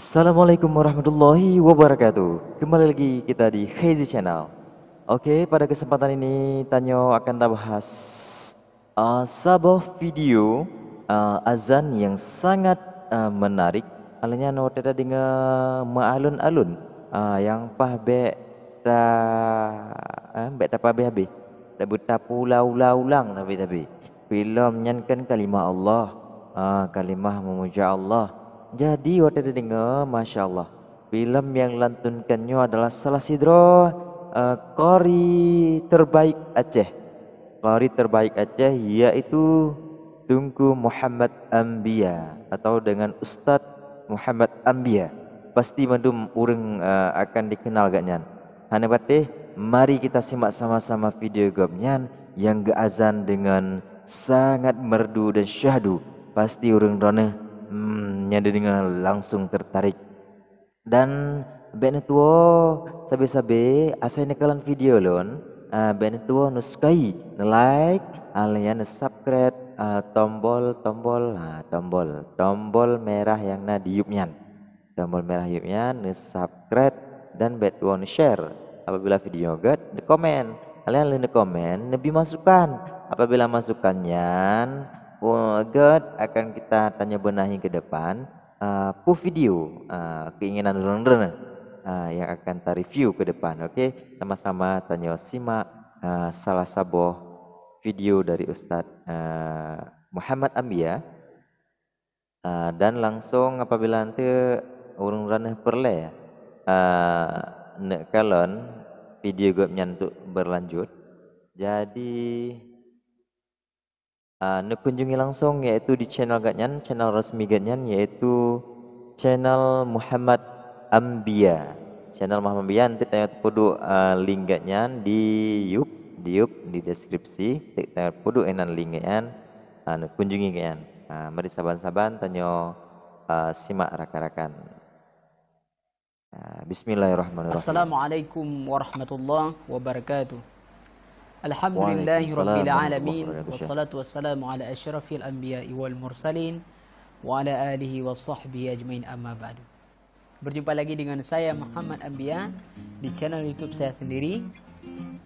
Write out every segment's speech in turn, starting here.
Assalamualaikum warahmatullahi wabarakatuh. Kembali lagi kita di Hazy Channel. Oke, pada kesempatan ini Tanyo akan bahas sebuah video azan yang sangat menarik. Alanya no tada dengan maalun-alun yang pah be ta be ta pah be habis. Tak buta ulang tapi film nyankan kalimah Allah, kalimah memuja Allah. Jadi waktu dia dengar, Masya Allah, film yang lantunkannya adalah salah sidro qari terbaik Aceh. Qari terbaik Aceh yaitu Tunku Muhammad Ambia atau dengan Ustadz Muhammad Ambia. Pasti mandum urang akan dikenal gaknyan. Hana bateh, mari kita simak sama-sama video gobnyan yang geazan dengan sangat merdu dan syahdu. Pasti urang rona yang dengan langsung tertarik. Dan bene tuo sabe-sabe asai nekalan video lon bene tuo nuskai like alian subscribe tombol merah yang na diupnyan. Tombol merah diupnyan subscribe dan bet tuo share apabila video get di komen. Kalian di komen lebih masukan. Apabila masukannya God akan kita tanya benahi ke depan video keinginan orang-orang yang akan kita review ke depan. Oke, sama-sama tanya simak salah satu video dari Ustadz Muhammad Ambia dan langsung apabila nanti orang-orang perle nek kalon video gue untuk berlanjut. Jadi kunjungi langsung yaitu di channel Gatnyan, channel resmi Gatnyan yaitu channel Muhammad Ambia. Channel Muhammad Ambia nanti tanya podo link Gatnyan di di deskripsi. Tanya podo enan link Gatnyan, kunjungi Gatnyan. Mari saban-saban tanya simak rakan-rakan. Bismillahirrahmanirrahim. Assalamualaikum warahmatullahi wabarakatuh. Alhamdulillahi rabbil alamin wassalatu wassalamu ala asyrafil anbiya'i wal mursalin wa ala alihi wa sahbihi ajmain amma ba'du. Berjumpa lagi dengan saya Muhammad Ambia di channel YouTube saya sendiri.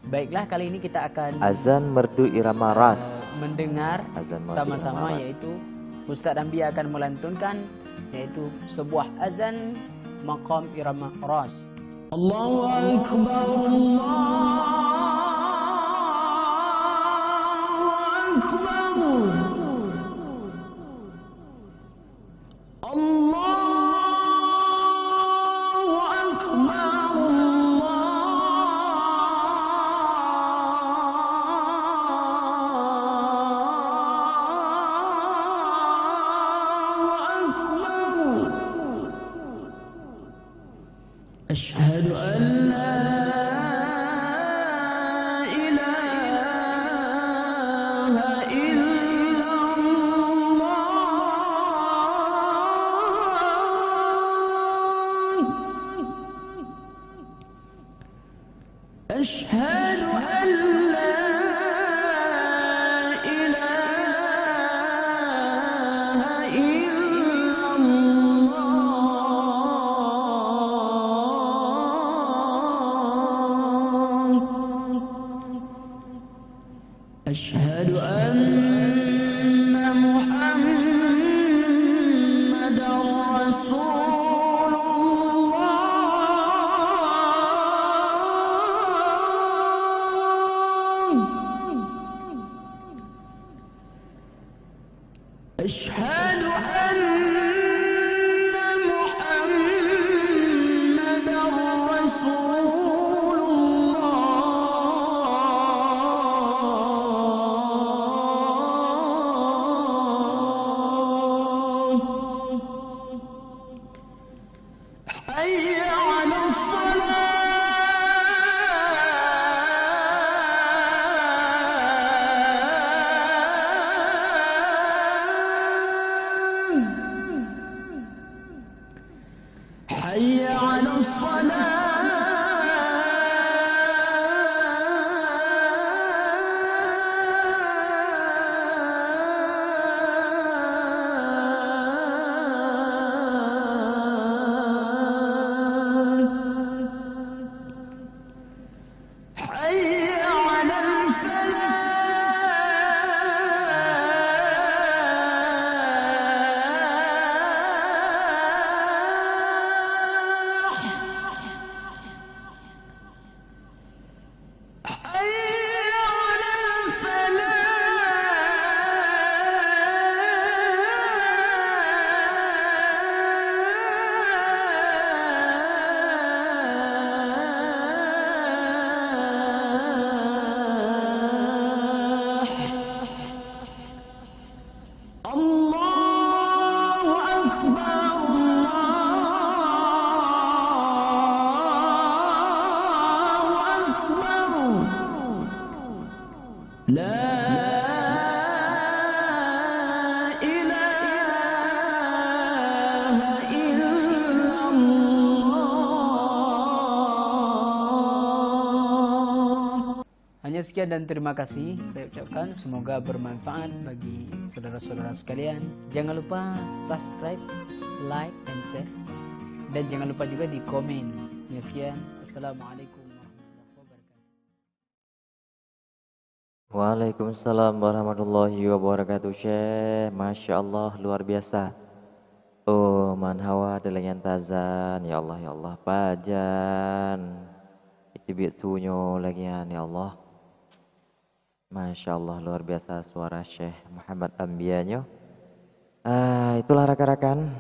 Baiklah, kali ini kita akan azan merdu irama ras mendengar sama-sama yaitu Ustadz Ambia akan melantunkan yaitu sebuah azan maqam irama ras. Allahu akbar, Allah أشهد أن لا إله إلا الله أشهد أن لا إله إلا أشهد أن محمدا رسول الله أشهد أن محمدا رسول حي على الصلاة حي على الصلاة Sekian dan terima kasih saya ucapkan. Semoga bermanfaat bagi saudara-saudara sekalian. Jangan lupa subscribe, like, dan share. Dan jangan lupa juga di komen. Ya, sekian. Assalamualaikum warahmatullahi wabarakatuh. Waalaikumsalam warahmatullahi wabarakatuh, Syekh. Masya Allah, luar biasa. Oh, man hawa dengan tazan. Ya Allah, pajan. Itu biatsunyo lagi ya Allah. Masya Allah, luar biasa suara Syekh Muhammad Ambianyo. Itulah rekan-rekan